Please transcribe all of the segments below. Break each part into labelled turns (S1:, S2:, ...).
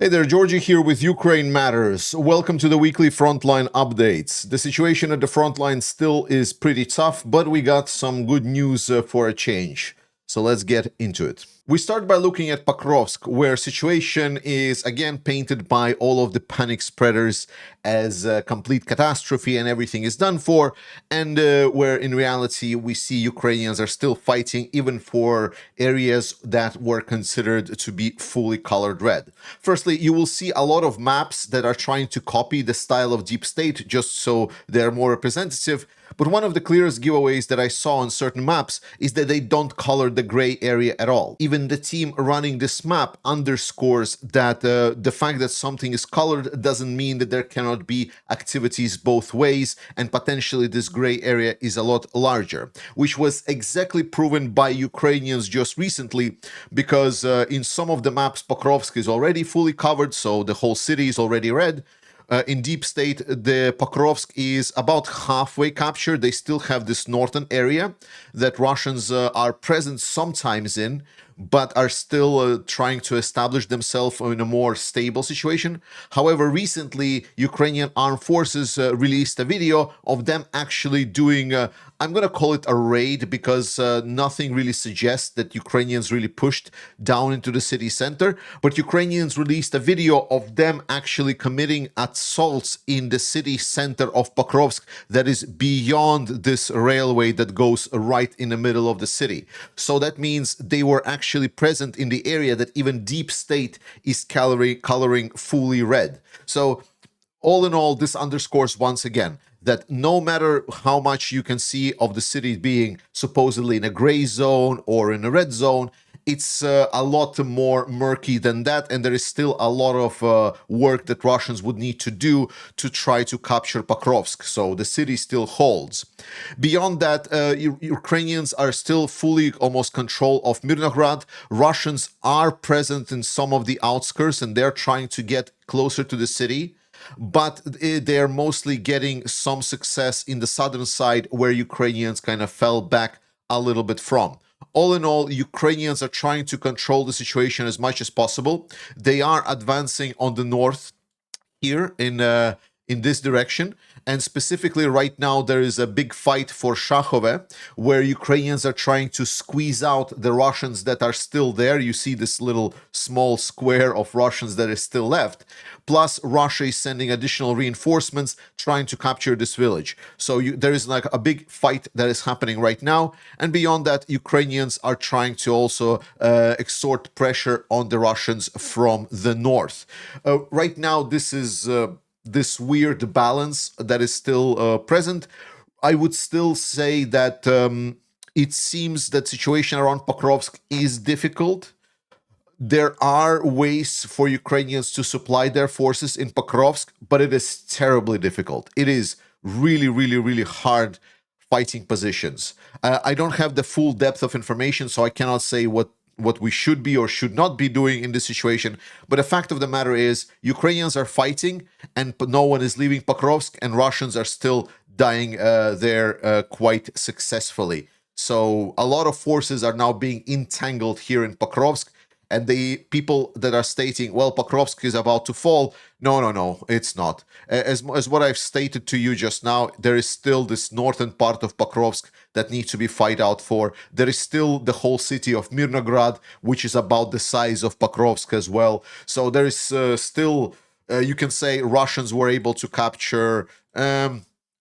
S1: Hey there, Georgie here with Ukraine Matters. Welcome to the weekly Frontline updates. The situation at the frontline still is pretty tough, but we got some good news for a change. So let's get into it. We start by looking at Pokrovsk, where situation is again painted by all of the panic spreaders as a complete catastrophe and everything is done for, and where in reality we see Ukrainians are still fighting even for areas that were considered to be fully colored red. Firstly, you will see a lot of maps that are trying to copy the style of Deep State just so they're more representative. But one of the clearest giveaways that I saw on certain maps is that they don't color the gray area at all. Even the team running this map underscores that the fact that something is colored doesn't mean that there cannot be activities both ways, and potentially this gray area is a lot larger, which was exactly proven by Ukrainians just recently, because in some of the maps Pokrovsk is already fully covered, so the whole city is already red. In Deep State, the Pokrovsk is about halfway captured. They still have this northern area that Russians are present sometimes in, but are still trying to establish themselves in a more stable situation. However, recently, Ukrainian armed forces released a video of them actually doing, I'm going to call it a raid, because nothing really suggests that Ukrainians really pushed down into the city center. But Ukrainians released a video of them actually committing assaults in the city center of Pokrovsk that is beyond this railway that goes right in the middle of the city. So that means they were actually present in the area that even Deep State is coloring fully red. So all in all, this underscores once again that no matter how much you can see of the city being supposedly in a gray zone or in a red zone, it's a lot more murky than that, and there is still a lot of work that Russians would need to do to try to capture Pokrovsk, so the city still holds. Beyond that, Ukrainians are still fully almost control of Mirnograd. Russians are present in some of the outskirts, and they're trying to get closer to the city, but they're mostly getting some success in the southern side, where Ukrainians kind of fell back a little bit from. All in all, Ukrainians are trying to control the situation as much as possible. They are advancing on the north here in this direction, and specifically right now there is a big fight for Shachove, where Ukrainians are trying to squeeze out the Russians that are still there. You see this little small square of Russians that is still left. Plus, Russia is sending additional reinforcements trying to capture this village. So there is like a big fight that is happening right now. And beyond that, Ukrainians are trying to also exert pressure on the Russians from the north. Right now, this is this weird balance that is still present. I would still say that it seems that situation around Pokrovsk is difficult. There are ways for Ukrainians to supply their forces in Pokrovsk, but it is terribly difficult. It is really, really, really hard fighting positions. I don't have the full depth of information, so I cannot say what we should be or should not be doing in this situation. But the fact of the matter is, Ukrainians are fighting, and no one is leaving Pokrovsk, and Russians are still dying there quite successfully. So a lot of forces are now being entangled here in Pokrovsk. And the people that are stating, well, Pokrovsk is about to fall. No, it's not. As what I've stated to you just now, there is still this northern part of Pokrovsk that needs to be fight out for. There is still the whole city of Mirnograd, which is about the size of Pokrovsk as well. So there is still, you can say, Russians were able to capture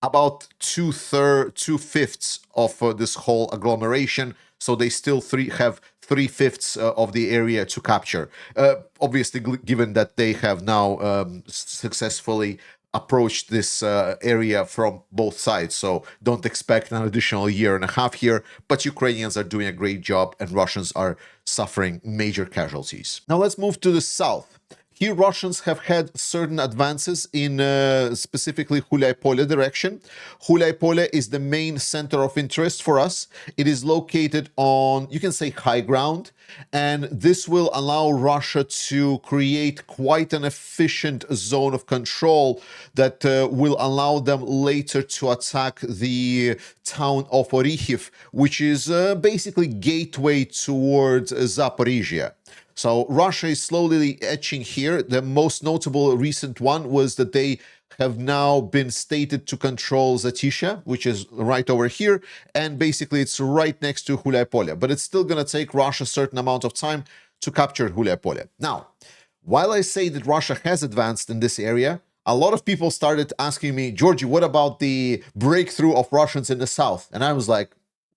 S1: about two-fifths of this whole agglomeration. So they still have three-fifths of the area to capture. Obviously, given that they have now successfully approached this area from both sides. So don't expect an additional year and a half here, but Ukrainians are doing a great job and Russians are suffering major casualties. Now let's move to the south. Here, Russians have had certain advances in specifically Hulyai-Pole direction. Hulyai-Pole is the main center of interest for us. It is located on, you can say, high ground, and this will allow Russia to create quite an efficient zone of control that will allow them later to attack the town of Orikhiv, which is basically gateway towards Zaporizhia. So Russia is slowly etching here. The most notable recent one was that they have now been stated to control Zatisha, which is right over here, and basically it's right next to Hulyapole. But it's still going to take Russia a certain amount of time to capture Hulyapole. Now, while I say that Russia has advanced in this area, a lot of people started asking me, Georgie, what about the breakthrough of Russians in the south? And I was like,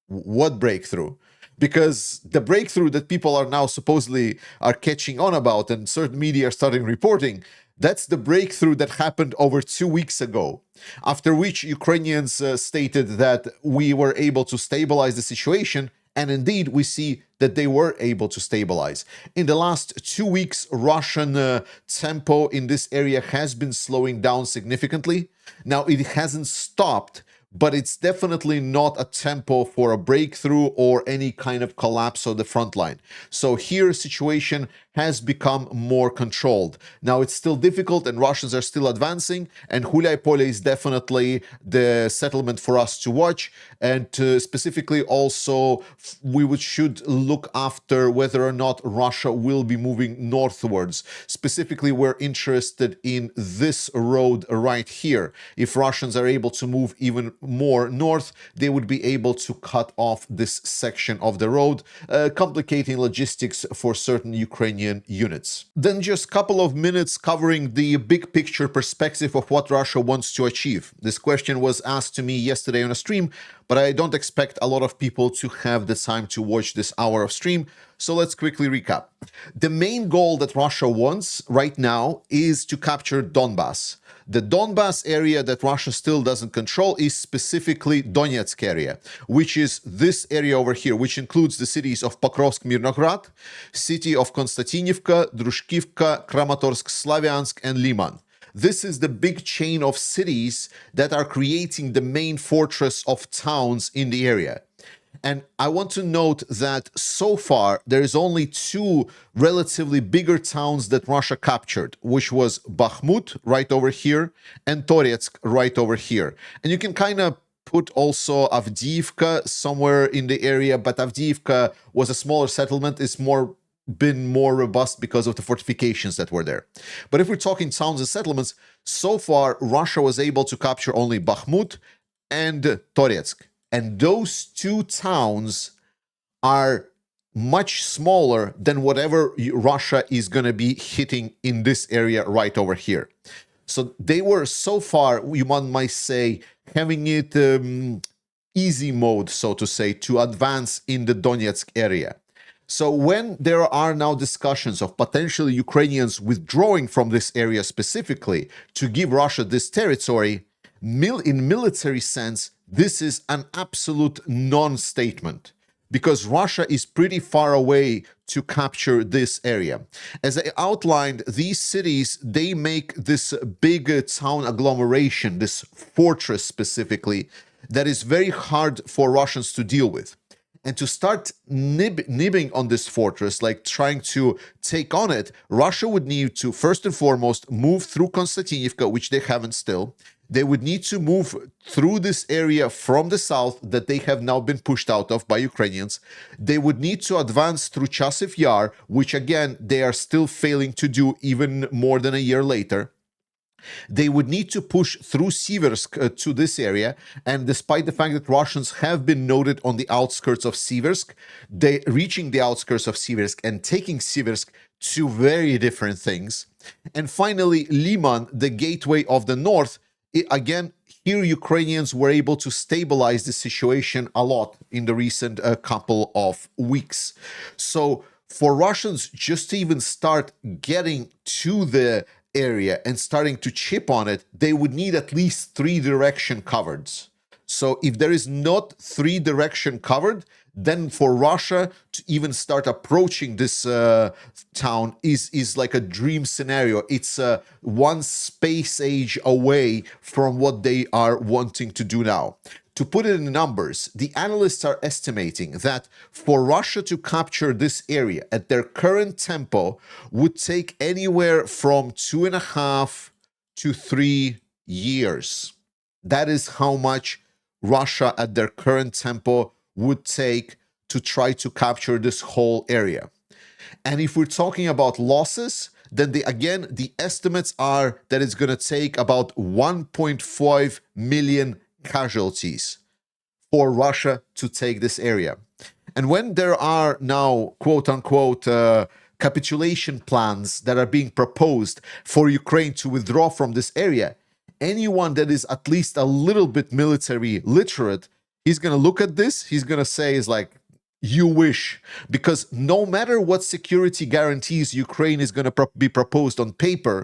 S1: what breakthrough? Because the breakthrough that people are now supposedly are catching on about and certain media are starting reporting, that's the breakthrough that happened over 2 weeks ago, after which Ukrainians stated that we were able to stabilize the situation. And indeed, we see that they were able to stabilize. In the last 2 weeks, Russian tempo in this area has been slowing down significantly. Now, it hasn't stopped, but it's definitely not a tempo for a breakthrough or any kind of collapse of the front line. So here, situation has become more controlled. Now, it's still difficult and Russians are still advancing, and Hulyapole is definitely the settlement for us to watch. And specifically also, we should look after whether or not Russia will be moving northwards. Specifically, we're interested in this road right here. If Russians are able to move even more north, they would be able to cut off this section of the road, complicating logistics for certain Ukrainian units. Then just a couple of minutes covering the big picture perspective of what Russia wants to achieve. This question was asked to me yesterday on a stream, but I don't expect a lot of people to have the time to watch this hour of stream, so let's quickly recap. The main goal that Russia wants right now is to capture Donbass. The Donbass area that Russia still doesn't control is specifically Donetsk area, which is this area over here, which includes the cities of Pokrovsk, Mirnograd, city of Konstantinivka, Drushkivka, Kramatorsk, Slavyansk, and Liman. This is the big chain of cities that are creating the main fortress of towns in the area. And I want to note that so far there is only 2 relatively bigger towns that Russia captured, which was Bakhmut right over here and Toretsk right over here. And you can kind of put also Avdiivka somewhere in the area, but Avdiivka was a smaller settlement. It's been more robust because of the fortifications that were there. But if we're talking towns and settlements, so far Russia was able to capture only Bakhmut and Toretsk. And those 2 towns are much smaller than whatever Russia is going to be hitting in this area right over here. So they were so far, one might say, having it easy mode, so to say, to advance in the Donetsk area. So when there are now discussions of potentially Ukrainians withdrawing from this area specifically to give Russia this territory, in military sense, this is an absolute non-statement because Russia is pretty far away to capture this area. As I outlined, these cities, they make this big town agglomeration, this fortress specifically, that is very hard for Russians to deal with. And to start nibbing on this fortress, like trying to take on it, Russia would need to, first and foremost, move through Konstantinivka, which they haven't still. They would need to move through this area from the south that they have now been pushed out of by Ukrainians. They would need to advance through Chasiv Yar, which again, they are still failing to do even more than a year later. They would need to push through Siversk to this area, and despite the fact that Russians have been noted on the outskirts of Siversk, reaching the outskirts of Siversk and taking Siversk, 2 very different things. And finally, Liman, the gateway of the north, again, here Ukrainians were able to stabilize the situation a lot in the recent couple of weeks. So for Russians just to even start getting to the area and starting to chip on it, they would need at least 3 direction covered. So if there is not 3 direction covered, then for Russia to even start approaching this town is like a dream scenario. It's one space age away from what they are wanting to do now. To put it in numbers, the analysts are estimating that for Russia to capture this area at their current tempo would take anywhere from 2.5 to 3 years. That is how much Russia at their current tempo would take to try to capture this whole area. And if we're talking about losses, then the estimates are that it's going to take about 1.5 million casualties for Russia to take this area. And when there are now, quote unquote, capitulation plans that are being proposed for Ukraine to withdraw from this area, anyone that is at least a little bit military literate, he's going to look at this, he's going to say, is like, you wish, because no matter what security guarantees Ukraine is going to be proposed on paper,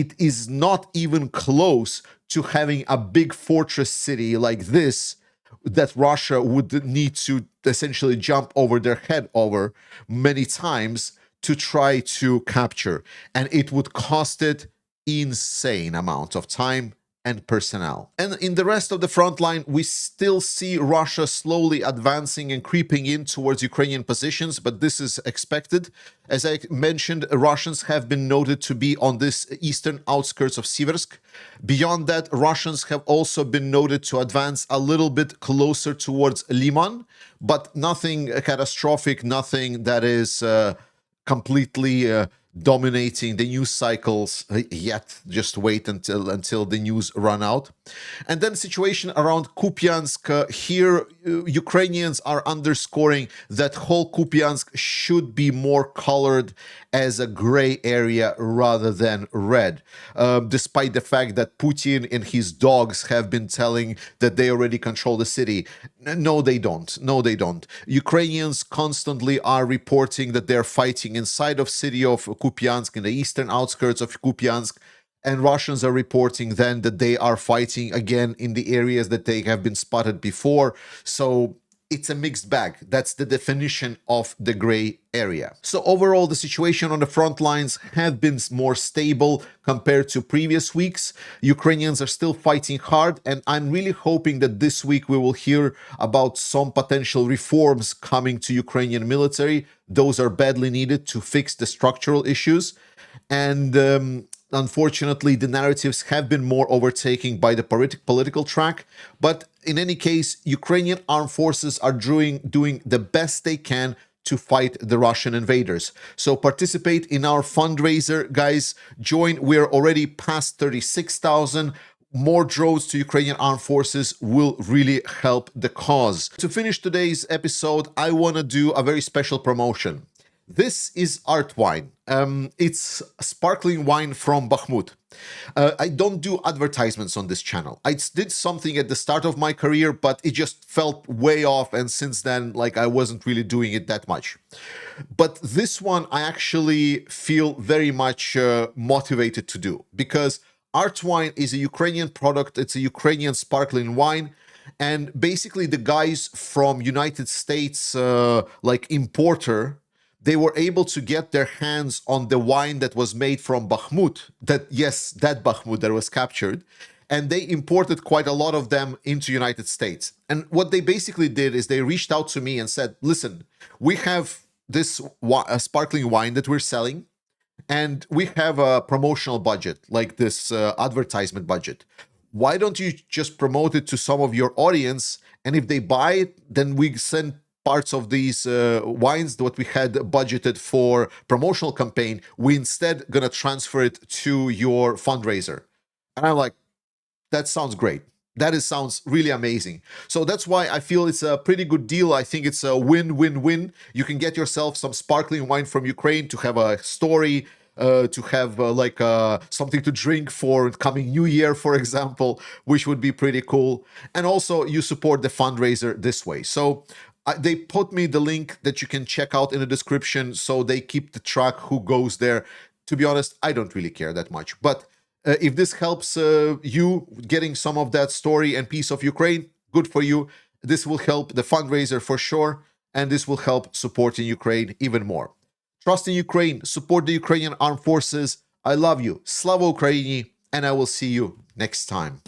S1: it is not even close to having a big fortress city like this that Russia would need to essentially jump over their head over many times to try to capture. And it would cost it insane amount of time and personnel. And in the rest of the front line, we still see Russia slowly advancing and creeping in towards Ukrainian positions, but this is expected. As I mentioned, Russians have been noted to be on this eastern outskirts of Siversk. Beyond that, Russians have also been noted to advance a little bit closer towards Liman, but nothing catastrophic, nothing that is completely dominating the news cycles yet. Just wait until the news run out. And then situation around Kupiansk. Here, Ukrainians are underscoring that whole Kupiansk should be more colored as a gray area rather than red, despite the fact that Putin and his dogs have been telling that they already control the city. No, they don't. No, they don't. Ukrainians constantly are reporting that they're fighting inside of city of Kupiansk, in the eastern outskirts of Kupiansk, and Russians are reporting then that they are fighting again in the areas that they have been spotted before. So it's a mixed bag. That's the definition of the gray area. So overall, the situation on the front lines have been more stable compared to previous weeks. Ukrainians are still fighting hard, and I'm really hoping that this week we will hear about some potential reforms coming to Ukrainian military. Those are badly needed to fix the structural issues. And unfortunately, the narratives have been more overtaken by the political track. But in any case, Ukrainian armed forces are doing the best they can to fight the Russian invaders. So participate in our fundraiser, guys. Join. We're already past 36,000. More drones to Ukrainian armed forces will really help the cause. To finish today's episode, I want to do a very special promotion. This is art wine. It's sparkling wine from Bakhmut. I don't do advertisements on this channel. I did something at the start of my career, but it just felt way off, and since then, like, I wasn't really doing it that much. But this one I actually feel very much motivated to do, because art wine is a Ukrainian product. It's a Ukrainian sparkling wine. And basically the guys from United States, like importer, they were able to get their hands on the wine that was made from Bakhmut, that Bakhmut that was captured, and they imported quite a lot of them into United States. And what they basically did is they reached out to me and said, listen, we have this sparkling wine that we're selling, and we have a promotional budget, like this advertisement budget. Why don't you just promote it to some of your audience, and if they buy it, then we send parts of these wines, what we had budgeted for promotional campaign, we instead gonna transfer it to your fundraiser. And I'm like, that sounds great. Sounds really amazing. So that's why I feel it's a pretty good deal. I think it's a win-win-win. You can get yourself some sparkling wine from Ukraine to have a story, to have something to drink for coming New Year, for example, which would be pretty cool. And also you support the fundraiser this way. So they put me the link that you can check out in the description, so they keep the track who goes there. To be honest, I don't really care that much. But if this helps you getting some of that story and piece of Ukraine, good for you. This will help the fundraiser for sure, and this will help supporting Ukraine even more. Trust in Ukraine, support the Ukrainian armed forces. I love you. Slava Ukraini, and I will see you next time.